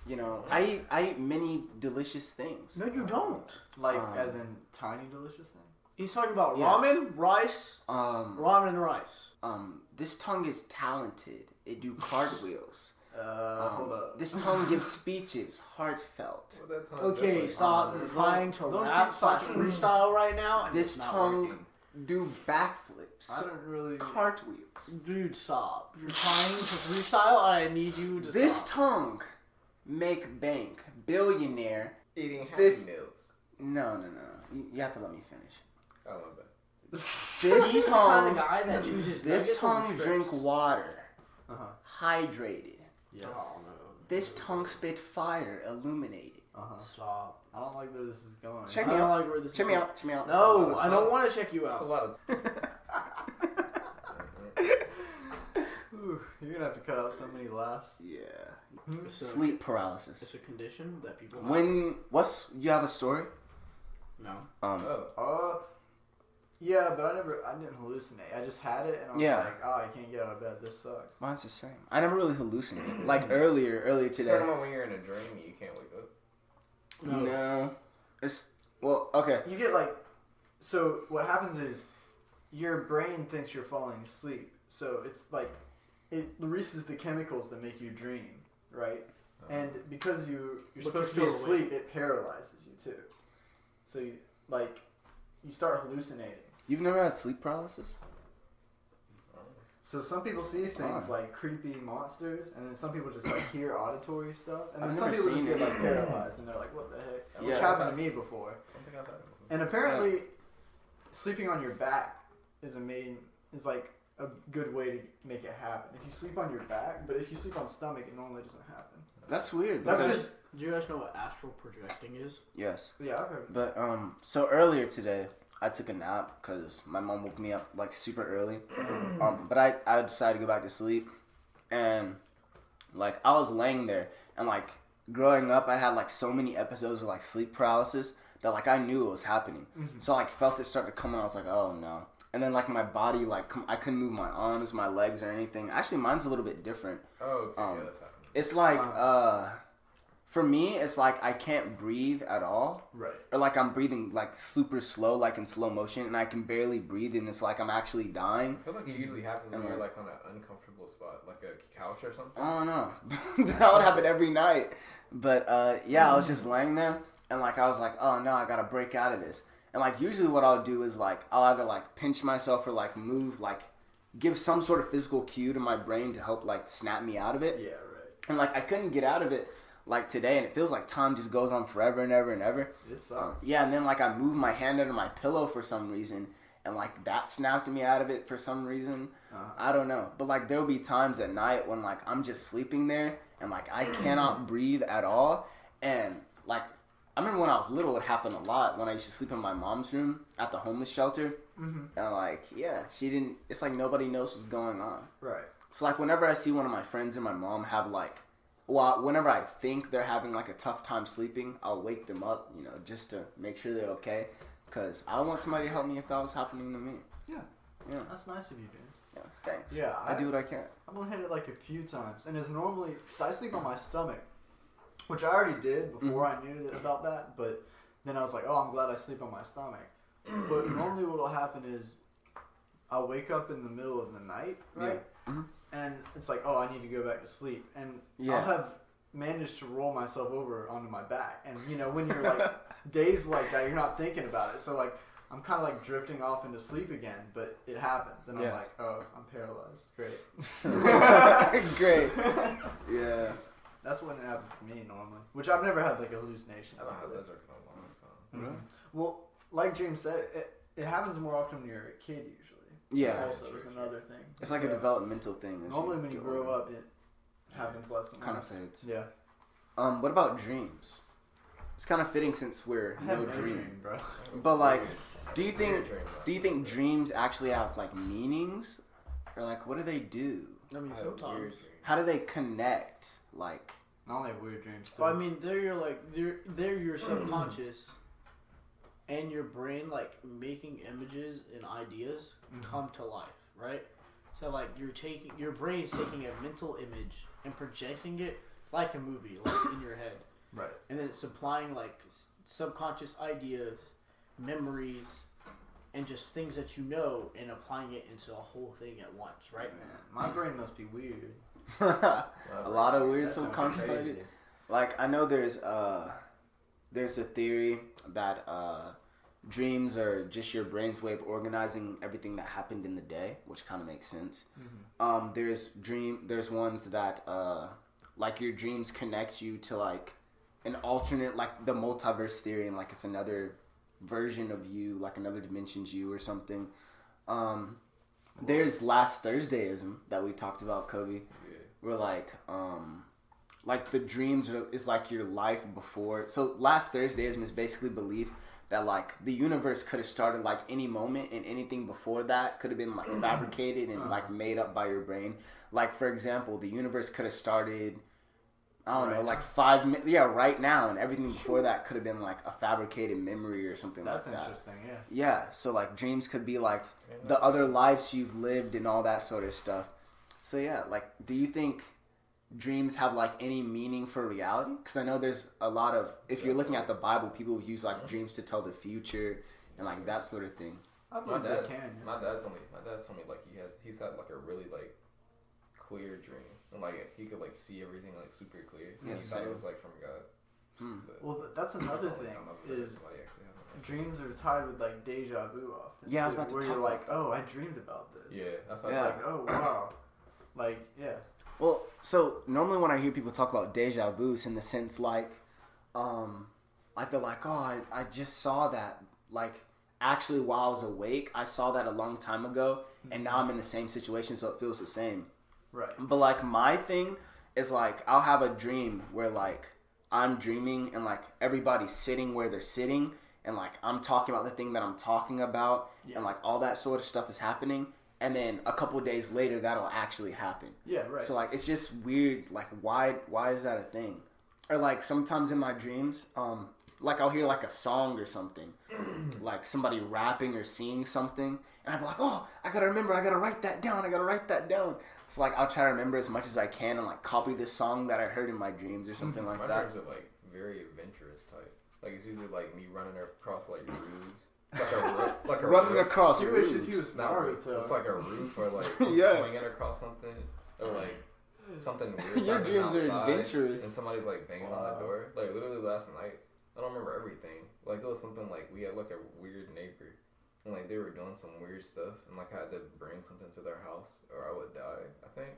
You know, I eat many delicious things. No, you don't. Like, as in tiny delicious things? He's talking about ramen, rice, ramen and rice. This tongue is talented. It do cartwheels. Hold up. This tongue gives speeches, heartfelt. Okay, stop trying to rap freestyle right now. And this tongue do backflips. I don't really... Cartwheels. Dude, stop. You're trying to freestyle and I need you to This stop. tongue make bank. Billionaire. Eating Happy Meals. No. You have to let me finish. I love that. This tongue... the guy that chooses this tongue drink water. Hydrated. Yes. Oh, no. This tongue spit fire. Illuminated. Stop. I don't like where this is going. Check me I don't out. like where this Check is me going. out. Check me out. No, I don't want to check you out. That's a lot of Ooh, you're gonna have to cut out so many laughs. Yeah. So, Sleep paralysis. it's a condition that people have. You have a story? No. Yeah, but I didn't hallucinate. I just had it and I was like, I can't get out of bed. This sucks. Mine's the same. I never really hallucinated. Like earlier today. You're talking about when you're in a dream and you can't wake up? No. Okay. You get so what happens is your brain thinks you're falling asleep. So it's like, it releases the chemicals that make you dream, right? And because you're supposed to be asleep, it paralyzes you too. So you start hallucinating. You've never had sleep paralysis? So some people see things like creepy monsters, and then some people just hear auditory stuff, and then some people just get paralyzed, and they're like, "What the heck?" Which happened to me before. I think I've had it before. And apparently, sleeping on your back is a good way to make it happen. If you sleep on your back, but if you sleep on stomach, it normally doesn't happen. That's weird. That's because. Do you guys know what astral projecting is? Yes. Yeah, I've heard. But so earlier today, I took a nap because my mom woke me up like super early. But I decided to go back to sleep, and like I was laying there, and like growing up, I had like so many episodes of like sleep paralysis that like I knew it was happening. So I like felt it start to come, and I was like, oh no. And then like my body, like I couldn't move my arms, my legs, or anything. Actually, mine's a little bit different. Oh, okay, yeah, that's happening. It's like for me, it's like I can't breathe at all. Right. Or like I'm breathing like super slow, like in slow motion, and I can barely breathe, and it's like I'm actually dying. I feel like it usually happens when you're like on an uncomfortable spot, like a couch or something. I don't know. That would happen every night. But yeah, I was just laying there, and like I was like, oh no, I gotta break out of this. And like usually what I'll do is like I'll either like pinch myself or like move, like give some sort of physical cue to my brain to help like snap me out of it. Yeah, right. And like I couldn't get out of it like today, and it feels like time just goes on forever and ever and ever. It sucks. Yeah, and then like I moved my hand under my pillow for some reason, and like that snapped me out of it for some reason. I don't know, but like there'll be times at night when like I'm just sleeping there and like I cannot breathe at all, and like I remember when I was little, it happened a lot when I used to sleep in my mom's room at the homeless shelter, and like yeah, she didn't. It's like nobody knows what's going on. Right. So like whenever I see one of my friends and my mom have like, well, whenever I think they're having like a tough time sleeping, I'll wake them up, you know, just to make sure they're okay. Because I want somebody to help me if that was happening to me. Yeah. Yeah. That's nice of you, James. Yeah. Thanks. Yeah. I do what I can. I've only had it like a few times, and it's normally because I sleep on my stomach, which I already did before I knew about that. But then I was like, oh, I'm glad I sleep on my stomach. But normally what'll happen is I'll wake up in the middle of the night, right? Yeah. And it's like, oh, I need to go back to sleep, and Yeah. I'll have managed to roll myself over onto my back, and you know when you're like dazed like that, you're not thinking about it, so like I'm kind of like drifting off into sleep again, but it happens, and I'm like, oh, I'm paralyzed. Great. Great. Yeah. That's when it happens to me normally, which I've never had like a hallucination. I haven't had that drug in a long time. Really? Well, like James said, it happens more often when you're a kid usually. Yeah. Also, is another thing. It's like a developmental thing. Normally, when you grow up, it happens less and kind of less. fades. Yeah. What about dreams? It's kind of fitting since we're I have no no dream. dream, bro. But like, do you think dreams actually have like meanings, or like what do they do? I mean, sometimes. How do they connect? Like, I only have weird dreams too. Well, I mean, they're your subconscious and your brain like making images and ideas come to life, right? So like your brain's taking a mental image and projecting it like a movie, like in your head, right? And then it's supplying like subconscious ideas, memories, and just things that you know, and applying it into a whole thing at once, right? Man, my brain must be weird. a lot of weird That sounds subconscious crazy. ideas. Like I know there's a theory that dreams are just your brain's way of organizing everything that happened in the day, which kind of makes sense. There's ones that like your dreams connect you to like an alternate, like the multiverse theory, and like it's another version of you, like another dimension's you or something. There's last Thursdayism that we talked about, Kobe. Yeah. Where like the dreams is like your life before. So last Thursdayism is basically belief that like the universe could have started like any moment, and anything before that could have been like fabricated and like made up by your brain. Like for example, the universe could have started, I don't know, like 5 minutes. Yeah, right now, and everything before that could have been like a fabricated memory or something like that. That's interesting, yeah. Yeah, so like dreams could be like the other lives you've lived and all that sort of stuff. So yeah, like, do you think dreams have like any meaning for reality? Because I know there's a lot of, if you're looking at the Bible, people use like dreams to tell the future and like that sort of thing. I believe they can. My dad's told me like he's had like a really like clear dream, and like he could like see everything like super clear. And he thought it was like from God. Well, that's another thing is dreams are tied with like deja vu often. Yeah, I was about to where talk you're like, oh, I dreamed about this. Yeah, I felt like, oh wow, like yeah. Well, so normally when I hear people talk about deja vu, it's in the sense like, I feel like, oh, I just saw that, like, actually while I was awake, I saw that a long time ago, and now I'm in the same situation, so it feels the same. Right. But like my thing is like, I'll have a dream where like I'm dreaming and like everybody's sitting where they're sitting, and like I'm talking about the thing that I'm talking about, and like all that sort of stuff is happening, and then a couple days later that'll actually happen. Yeah, right. So like it's just weird. Like why is that a thing? Or like sometimes in my dreams, like I'll hear like a song or something, like somebody rapping or singing something, and I'm like, oh, I gotta remember, I gotta write that down. So like I'll try to remember as much as I can and like copy this song that I heard in my dreams or something like that. My dreams are like very adventurous type. Like it's usually like me running across like roofs, like a running roof. across you roofs. wish he was Not roof. It's like a roof or like swinging across something or like something weird. Your dreams are adventurous. And somebody's like banging on the door. Like literally last night, I don't remember everything. Like it was something like we had like a weird neighbor. And like they were doing some weird stuff, and like I had to bring something to their house, or I would die. I think.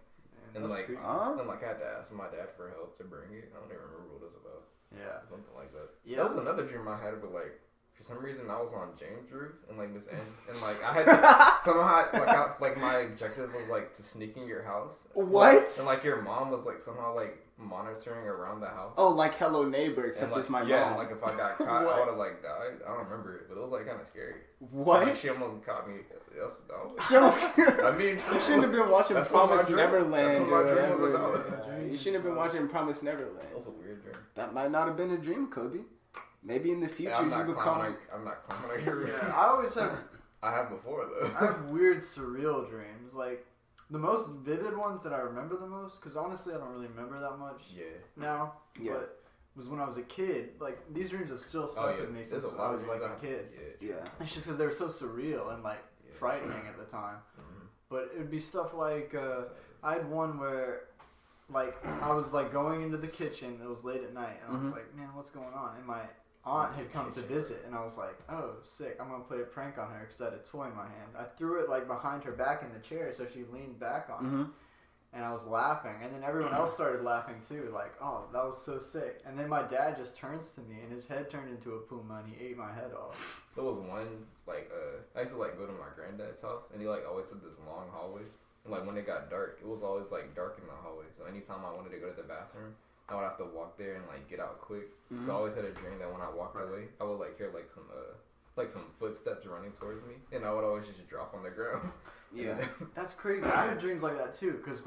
Man, and like, and like I had to ask my dad for help to bring it. I don't even remember what it was about. Yeah, something like that. Yeah, that was another dream I had. But like for some reason, I was on James' roof, and like Miss Ann, and like I had to, somehow like my objective was like to sneak in your house. What? And like your mom was like somehow like monitoring around the house. Oh, like Hello Neighbor, except like, it's my mom. Yeah, and like if I got caught, I would have like died. I don't remember it, but it was like kind of scary. What? Like, she almost caught me. She almost. I mean, you shouldn't have been watching Promise Neverland. That's what my dream was about. You shouldn't have been watching Promise Neverland. That was a weird dream. That might not have been a dream, Kobe. Maybe in the future you become. I'm not climbing on your roof. Yeah, I always have. I have before though. I have weird, surreal dreams. Like the most vivid ones that I remember the most, because honestly, I don't really remember that much. Yeah. Now, but was when I was a kid. Like these dreams have still stuck with me since I was like a kid. Yeah. It's just because they were so surreal and like frightening at the time. Mm-hmm. But it would be stuff like I had one where like I was like going into the kitchen. It was late at night, and I was like, man, what's going on? And my aunt had come to visit, and I was like, oh, sick, I'm gonna play a prank on her because I had a toy in my hand. I threw it like behind her back in the chair, so she leaned back on it, and I was laughing, and then everyone else started laughing too, like, oh, that was so sick. And then my dad just turns to me, and his head turned into a puma, and he ate my head off. There was one like I used to like go to my granddad's house, and he like always had this long hallway, and like when it got dark, it was always like dark in the hallway. So anytime I wanted to go to the bathroom, I would have to walk there and like get out quick. So I always had a dream that when I walked away, I would like hear like some footsteps running towards me, and I would always just drop on the ground. Yeah, that's crazy. I had dreams like that too. Cause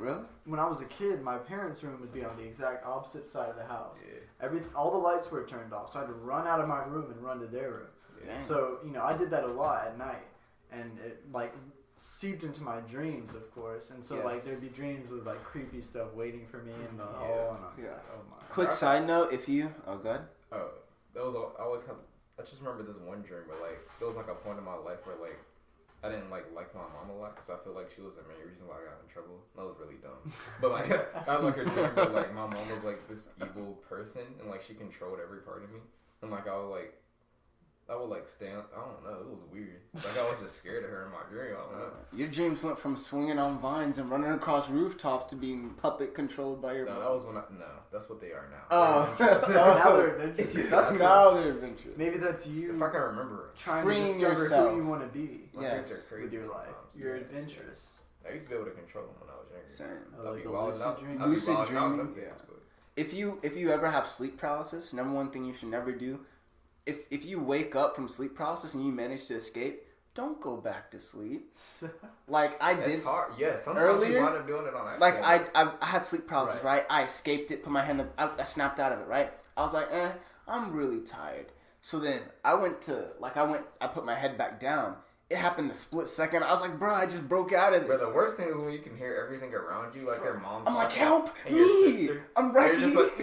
when I was a kid, my parents' room would be on the exact opposite side of the house. Yeah. All the lights were turned off, so I had to run out of my room and run to their room. Yeah. So I did that a lot at night, and it like seeped into my dreams, of course. And so like there'd be dreams with like creepy stuff waiting for me in the hall. And oh my. Quick side note, if you good. That was I always had. I just remember this one dream, but like there was like a point in my life where like I didn't like my mom a lot because I feel like she was the main reason why I got in trouble. That was really dumb. But like I had like a dream where like my mom was like this evil person and like she controlled every part of me, and like I would like stand. I don't know. It was weird. Like I was just scared of her in my dream. I don't know. Your dreams went from swinging on vines and running across rooftops to being puppet controlled by your. No, that was when that's what they are now. Oh, now they're adventurous. That's now they're adventurous. Maybe that's you. If I can remember, trying freeing to discover yourself. who you want to be. My dreams are crazy with your life. sometimes. You're adventurous. I used to be able to control them when I was younger. Same. Like the lucid dreaming. If you ever have sleep paralysis, number one thing you should never do. If you wake up from sleep paralysis and you manage to escape, don't go back to sleep. Like I did. It's hard. Yeah, sometimes earlier, you wind up doing it on accident. Like I had sleep paralysis, right? I escaped it, put my hand up, I snapped out of it, right? I was like, I'm really tired. So then I put my head back down. It happened a split second. I was like, bro, I just broke out of this. But the worst thing is when you can hear everything around you, like your mom's. I'm like, help and me! Your sister, I'm right here. just like,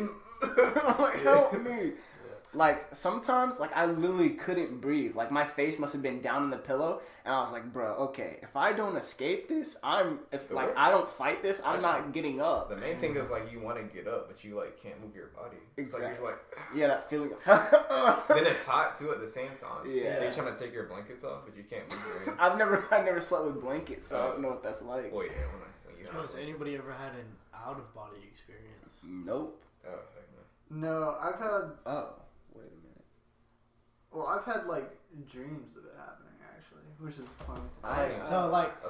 I'm like, help me! Like, sometimes, like, I literally couldn't breathe. Like, my face must have been down in the pillow. And I was like, bro, okay, if I don't escape this, I don't fight this, I'm not getting up. The main thing is, like, you want to get up, but you, like, can't move your body. Exactly. It's like, you're like... Yeah, that feeling. Then it's hot, too, at the same time. Yeah. So you're trying to take your blankets off, but you can't move your head. I never slept with blankets, so I don't know what that's like. Well, yeah, when you has anybody ever had an out-of-body experience? Nope. Oh, heck no. No, I've had... Oh, wait a minute. Well, I've had, like, dreams of it happening, actually, which is fun. I've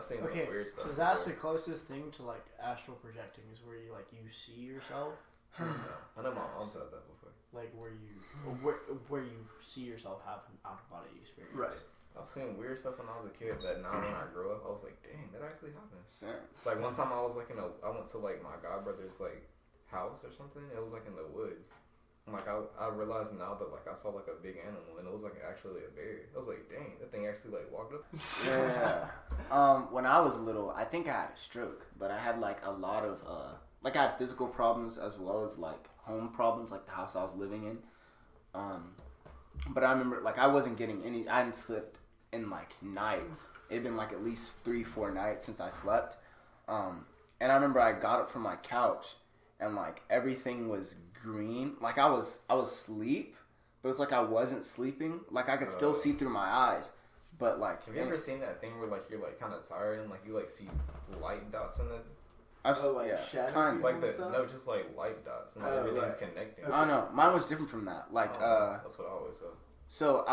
seen some weird stuff. So that's the closest thing to, like, astral projecting is where you, like, you see yourself. I know my mom said that before. Like where you see yourself having out of body experience. Right. I've seen weird stuff when I was a kid that now when I grow up, I was like, dang, that actually happened. Sure. Like one time I was like I went to like my godbrother's like house or something. It was like in the woods. And, like I realized now that like I saw like a big animal and it was like actually a bear. I was like, dang, that thing actually like walked up. Yeah. When I was little, I think I had a stroke, but I had like a lot of like I had physical problems as well as like home problems, like the house I was living in. But I remember like I wasn't getting any. I hadn't slept in like nights. It had been like at least 3-4 nights since I slept. And I remember I got up from my couch and like everything was green. Like I was asleep, but it's like I wasn't sleeping. Like I could still see through my eyes, but like. Have you ever seen that thing where like you're like kind of tired and like you like see light dots in this? Kind of. Like just like light dots and like everything's connecting. I don't know. Mine was different from that. Like that's what I always said. So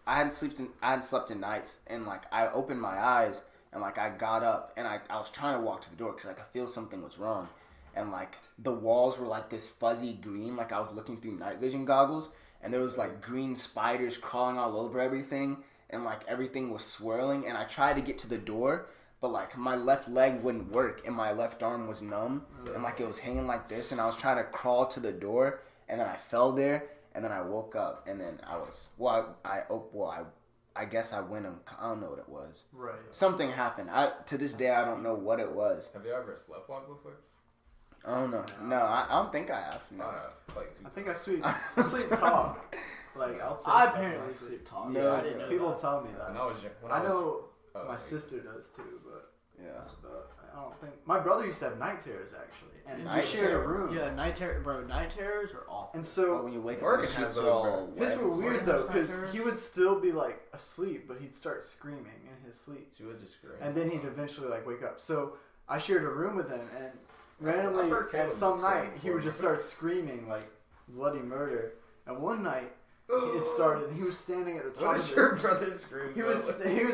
I hadn't slept in nights, and like I opened my eyes and like I got up and I was trying to walk to the door because like I feel something was wrong, and like the walls were like this fuzzy green, like I was looking through night vision goggles, and there was like green spiders crawling all over everything, and like everything was swirling, and I tried to get to the door, but like my left leg wouldn't work and my left arm was numb, and like it was hanging like this, and I was trying to crawl to the door, and then I fell there. And then I woke up, and then I was I guess I went and I don't know what it was. Right. Something happened. To this day I don't know what it was. Have you ever sleptwalked before? I don't know. No, I don't think I have. No. I think I sleep talk. Like I'll say I apparently sleep talk. No, Yeah, I didn't know people that. tell me that. I know my sister does too, but that's about. I don't think my brother used to have night terrors actually, and Night we shared a terrors? room. Yeah, night terrors are awful. And so when you wake up, Oregon the has sheets are those, all bro. his wet. were weird though, because Night terrors? he would still be like asleep, but he'd start screaming in his sleep, She would just scream. and then he'd eventually like wake up. So I shared a room with him, and randomly I've heard at Caleb some scream night he would just before. start screaming like bloody murder. And one night it started. He was standing at the top. What is your brother scream? He was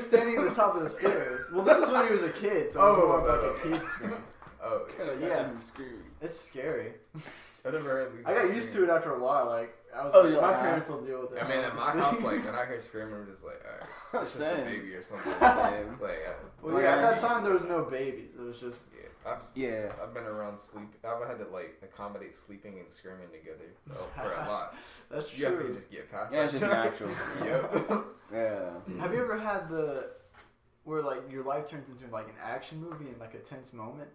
standing at the top of the stairs. Well, this is when he was a kid, so it was more of like a kid scream. Oh, Yeah. Screaming. It's scary. I never heard. I got used to it after a while. Like I was, yeah. my parents will deal with it. I mean, at my house, like when I hear screaming, I'm just like, alright, it's just a Same. baby or something. Same. Well, yeah, at that time there was no babies. It was just I've been around sleep. I've had to like accommodate sleeping and screaming together for a lot. That's true. You have to just get past Yeah, it's just natural. Yep. Yeah. Have you ever had where like your life turns into like an action movie in like a tense moment?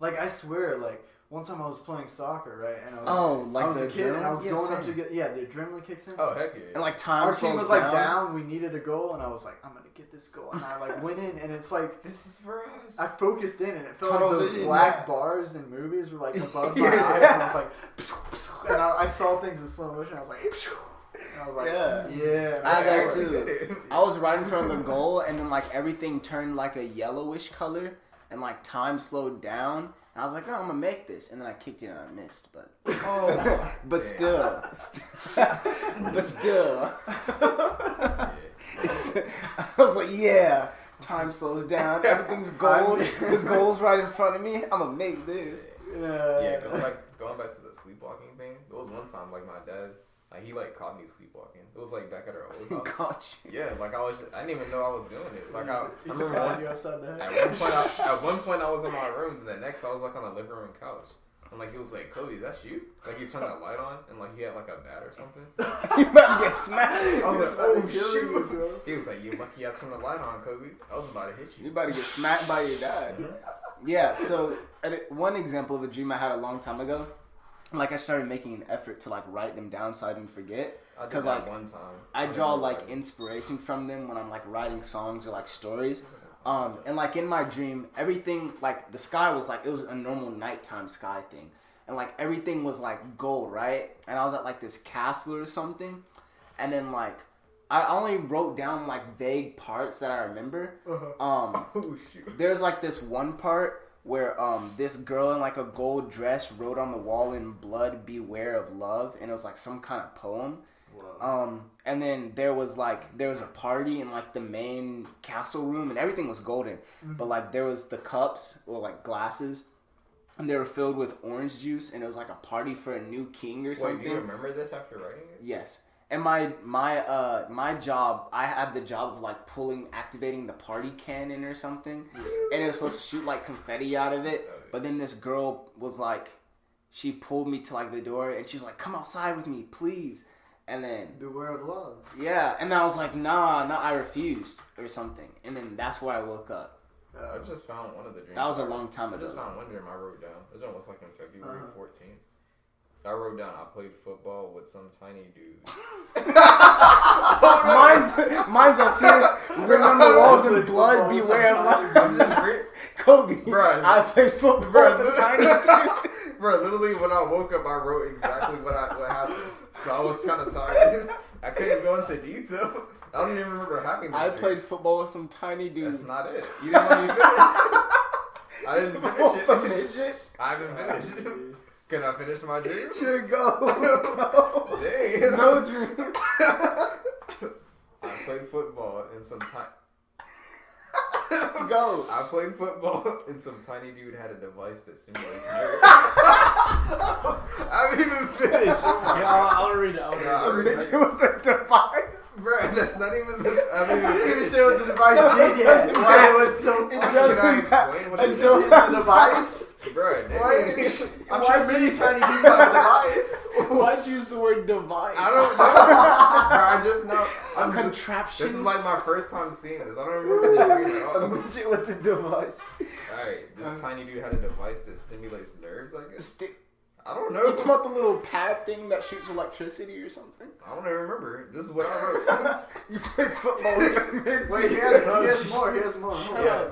Like I swear, like one time I was playing soccer, right? And I was a kid and I was going up to get the adrenaline kicks in. Oh heck yeah! And like time Our team slows was like down. down. We needed a goal, and I was like, I'm gonna get this goal, and I like went in, and it's like This is for us. I focused in, and it felt Tunnel like those vision, black bars in movies were like above my eyes, and I was like, and I saw things in slow motion. I was like, and I was like, yeah. I man. got too. I was right in front of the goal, and then like everything turned like a yellowish color, and like time slowed down. And I was like, "Oh, I'm gonna make this," and then I kicked it and I missed, but still, I was like, "Yeah." Time slows down. Everything's gold. The goal's right in front of me. I'm gonna make this. Yeah, going back to the sleepwalking thing. There was one time like my dad. Like he like caught me sleepwalking. It was like back at our old house. Caught you. Yeah, like I didn't even know I was doing it. Like I He remember slapped you upside the head. at one point I was in my room, and the next I was like on a living room couch. And like he was like, Kobe, that's you? Like he turned that light on, and like he had like a bat or something. You about to get smacked. I was like, oh you, bro. shoot. He was like, you lucky I turned the light on, Kobe. I was about to hit you. You about to get smacked by your dad. Yeah. So one example of a dream I had a long time ago. Like I started making an effort to like write them down so I didn't forget. Because like one time I draw like inspiration from them when I'm like writing songs or like stories. And like in my dream, everything like the sky was like it was a normal nighttime sky thing, and like everything was like gold, right? And I was at like this castle or something, and then like I only wrote down like vague parts that I remember. Oh shoot! There's like this one part where this girl in like a gold dress wrote on the wall in blood, "Beware of love," and it was like some kind of poem. And then there was a party in like the main castle room, and everything was golden, but like there was the cups or like glasses, and they were filled with orange juice, and it was like a party for a new king or something. Wait, do you remember this after writing it? Yes. And my job, I had the job of like activating the party cannon or something, and it was supposed to shoot like confetti out of it. But then this girl was like, she pulled me to like the door, and she was like, "Come outside with me, please." And then beware of love. Yeah, and I was like, nah, I refused or something. And then that's where I woke up. I just found one of the dreams. That was a long time ago. I just found one dream I wrote down. The dream was like in February 14th. I wrote down I played football with some tiny dude. mine's a serious. Remember walls and blood. Beware of life. I'm just Kobe. Bruh, I played football with a tiny dude. Bro, literally when I woke up, I wrote exactly what happened. So I was kind of tired. I couldn't go into detail. I don't even remember having that. I played football with some tiny dude. That's not it. You didn't let me finish. I didn't finish it. I haven't finished. Can I finish my dream? Sure, go. Dang. No dream. I played football in some time. Go. I played football and some tiny dude had a device that simulates nerves. I haven't even finished. I'll read it. With the device. Bro, that's not even the... I haven't even You finished. say what the device did yet. Why it's so... It Can doesn't I explain what it It's is? still the device? Bro, Why? I'm Why sure many tiny people have a device. Why'd you use the word device? I don't know. Bro, I just know. A contraption. This is like my first time seeing this. I don't remember the dream at all. A midget with the device. Alright, this tiny dude had a device that stimulates nerves, I guess. I don't You know. talking about the little pad thing that shoots electricity or something? I don't even remember. This is what I wrote. You played football with a midget. Wait, he has more. Yeah.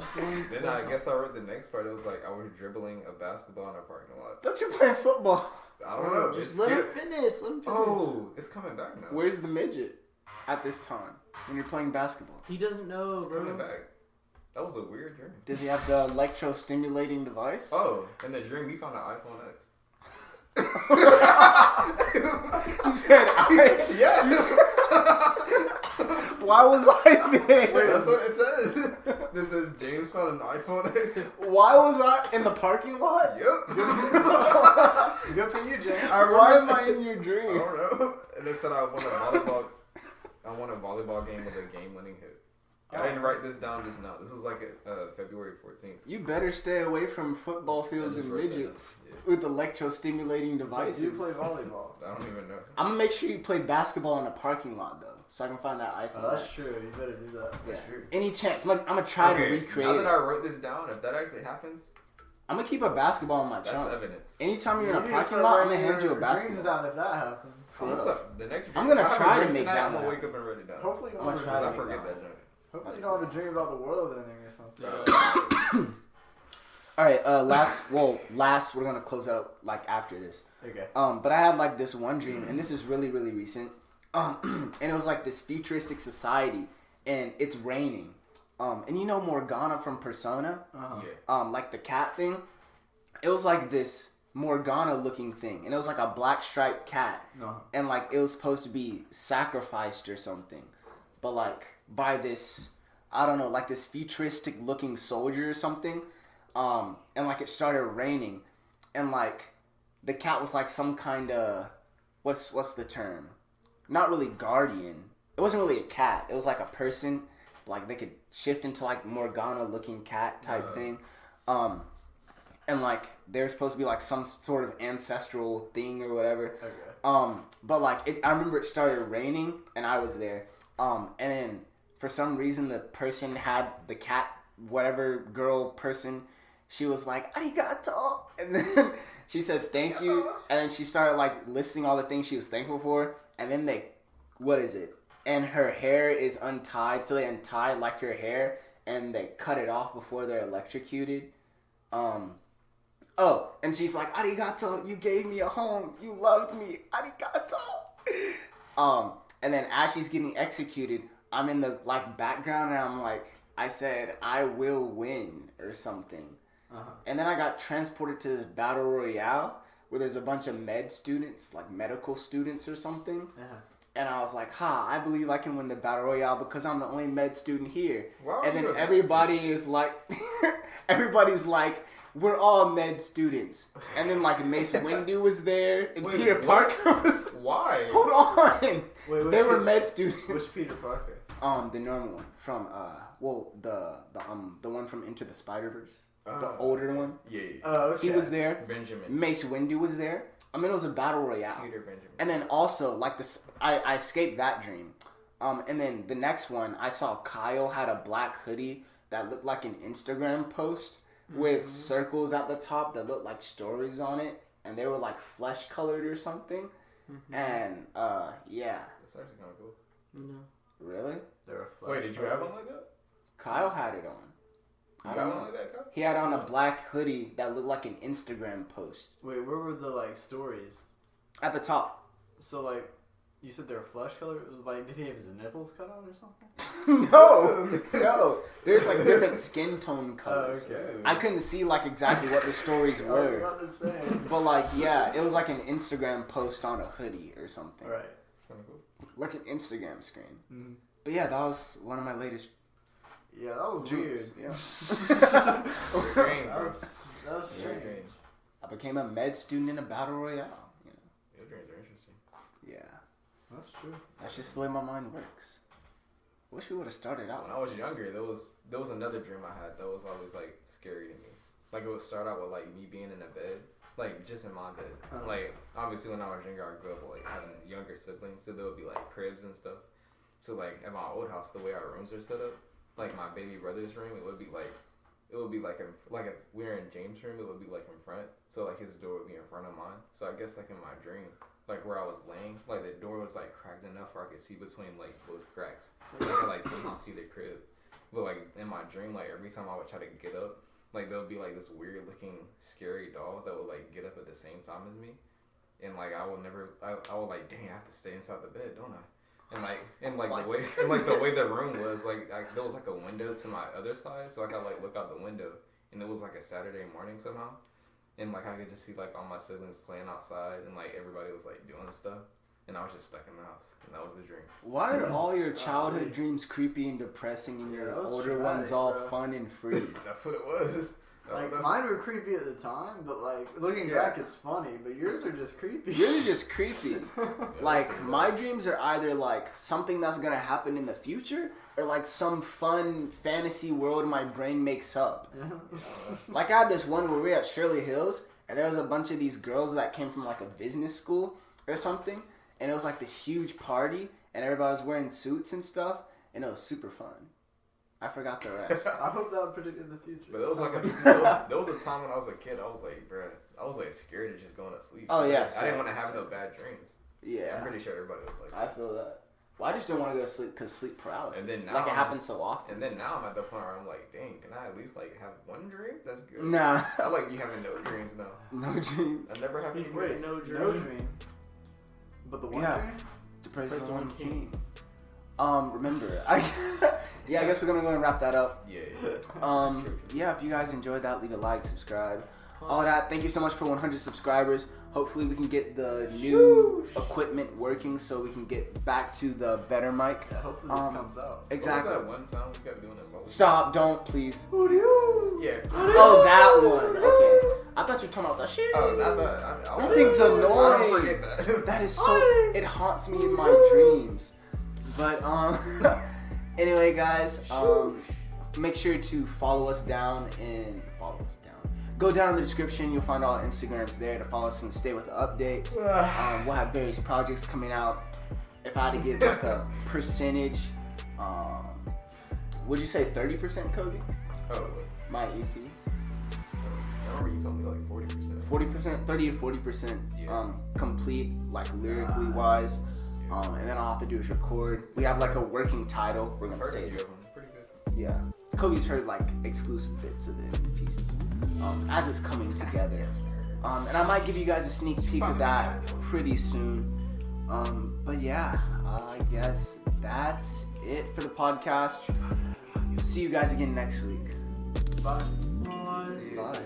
Then I guess I wrote the next part. It was like I was dribbling a basketball in a parking lot. Thought you were playing football. I don't know. Just It's let him skipped. finish. Oh, it's coming back now. Where's the midget at this time when you're playing basketball? He doesn't know, It's bro. coming back. That was a weird dream. Does he have the electro-stimulating device? Oh, in the dream, we found an iPhone X. You said Yeah. Why was I there? Wait, that's what it says. This says James found an iPhone X. Why was I in the parking lot? Yep. Good for you, James. Why am I in your I dream? don't know. And it said I won a volleyball game with a game-winning hit. I didn't write this down just now. This was like February 14th. You better stay away from football fields and midgets with electro-stimulating devices. You play volleyball. I don't even know. I'm gonna make sure you play basketball in a parking lot though, so I can find that iPhone. Oh, that's true. You better do that. Yeah. That's true. Any chance? I'm gonna try to Okay, recreate now it. that I wrote this down, if that actually happens, I'm gonna keep a basketball in my that's trunk. evidence. Anytime you're in a You need to parking start lot, I'm writing gonna hand you a your dreams basketball. down if that happens. For What's real. up? The next I'm dream, gonna if I have try a to dream make tonight, that I'm gonna one wake up and write it down. Hopefully you I'm don't gonna have try a Because I to dream. forget that joint. Hopefully you don't have a dream about the world ending or something. All right. Last we're gonna close out like after this. Okay. But I had like this one dream, and this is really really recent. And it was like this futuristic society, and it's raining. And you know Morgana from Persona, Yeah. like the cat thing. It was like this Morgana looking thing, and it was like a black striped cat, and like it was supposed to be sacrificed or something, but like by this, I don't know, like this futuristic looking soldier or something. And like it started raining, and like the cat was like some kind of what's the term? Not really guardian. It wasn't really a cat. It was like a person. Like they could shift into like Morgana looking cat type thing. And like they're supposed to be like some sort of ancestral thing or whatever. Okay. But like I remember it started raining and I was there. And then for some reason the person had the cat, whatever girl person, she was like arigato, and then she said thank you, and then she started like listing all the things she was thankful for, and then and her hair is untied, so they untie like her hair and they cut it off before they're electrocuted. And she's like, arigato, you gave me a home, you loved me, arigato. And then as she's getting executed, I'm in the like background and I'm like, I said, I will win or something. And then I got transported to this battle royale where there's a bunch of med students, like medical students or something. And I was like, I believe I can win the battle royale because I'm the only med student here. Why are And you then a med everybody is like, everybody's like, we're all med students. And then like Mace Windu was there, and Wait, Peter Parker was. Why? Hold on. Wait, They were med students. Which Peter Parker? The normal one from the one from Into the Spider-Verse, the older one. Yeah. Oh, okay. He was there. Benjamin. Mace Windu was there. I mean, it was a battle royale. Peter Benjamin. And then also like this, I escaped that dream. And then the next one, I saw Kyle had a black hoodie that looked like an Instagram post with circles at the top that looked like stories on it, and they were like flesh colored or something. And yeah. That's actually kind of cool. No. Really? They were Wait, did you have one like that? Kyle had it on. You got one like that, Kyle? He had on a black hoodie that looked like an Instagram post. Wait, where were the like stories? At the top. So like, you said they were flesh color. It was like, did he have his nipples cut out or something? No. There's like different skin tone colors. Oh, okay. I couldn't see like exactly what the stories I were. was about to say. But like, yeah, it was like an Instagram post on a hoodie or something. Right. Kind of cool. Like an Instagram screen. Mm. But yeah, that was one of my latest Yeah, that was dreams. weird. Yeah. Strange, That bro. was Your strange. dreams. I became a med student in a battle royale. You know? Your dreams are interesting. Yeah. That's true. That's just the way my mind works. Wish we would have started out. When I was younger, there was another dream I had that was always like scary to me. Like it would start out with like me being in a bed, like just in my bed. Like obviously when I was younger, I grew up like having younger siblings, so there would be like cribs and stuff. So like at my old house, the way our rooms are set up, like my baby brother's room, it would be like if we were in James' room, it would be like in front. So like his door would be in front of mine. So I guess like in my dream, like where I was laying, like the door was like cracked enough where I could see between like both cracks. I could like somehow see the crib. But like in my dream, like every time I would try to get up, like there would be like this weird looking scary doll that would like get up at the same time as me. And like I would like, dang, I have to stay inside the bed, don't I? And the way the room was, like there was like a window to my other side, so I could like look out the window, and it was like a Saturday morning somehow, and like I could just see like all my siblings playing outside, and like everybody was like doing stuff, and I was just stuck in the house, and that was the dream. Why are all your childhood dreams creepy and depressing, and your older ones all fun and free? That's what it was. Like mine were creepy at the time, but like looking back, it's funny. But yours are just creepy. Yours are just creepy. Like my dreams are either like something that's gonna happen in the future, or like some fun fantasy world my brain makes up. Like I had this one where we were at Shirley Hills, and there was a bunch of these girls that came from like a business school or something, and it was like this huge party, and everybody was wearing suits and stuff, and it was super fun. I forgot the rest. I hope that predicted the future. But there was a time when I was a kid, I was like, bruh, I was like scared of just going to sleep. Oh yeah, I didn't want to have no bad dreams. Yeah, I'm pretty sure everybody was like that. I feel that. Well, I just don't want to go to sleep because sleep paralysis. And then now like it happens so often. And then now I'm at the point where I'm like, dang, can I at least like have one dream? That's good. Nah. I like be having no dreams now. No dreams. I never have any Wait, dreams. no dream. But the one dream? Depressing the one king. Remember, I guess we're gonna go and wrap that up. Yeah. Yeah, if you guys enjoyed that, leave a like, subscribe, all that. Thank you so much for 100 subscribers. Hopefully we can get the new equipment working so we can get back to the better mic. Yeah, hopefully this comes out. Exactly. What was that one sound we kept doing in both? Stop! Don't please. Yeah. Oh, that one. Okay. I thought you were talking about the shit. Oh, not that. That thing's annoying. I don't forget that. That is so. It haunts me in my dreams. But anyway, guys, make sure to follow us down. Go down in the description. You'll find all our Instagrams there to follow us and stay with the updates. We'll have various projects coming out. If I had to give like a percentage, would you say 30%, Cody? Oh. My EP. I remember you told me like 40%. 40%, 30 to 40%, complete, like lyrically wise. And then all I have to do is record. We have like a working title. We're gonna say it. Pretty good. Yeah. Kobe's heard like exclusive bits of it in pieces. As it's coming together. And I might give you guys a sneak peek of that pretty soon. But yeah, I guess that's it for the podcast. See you guys again next week. Bye. Bye.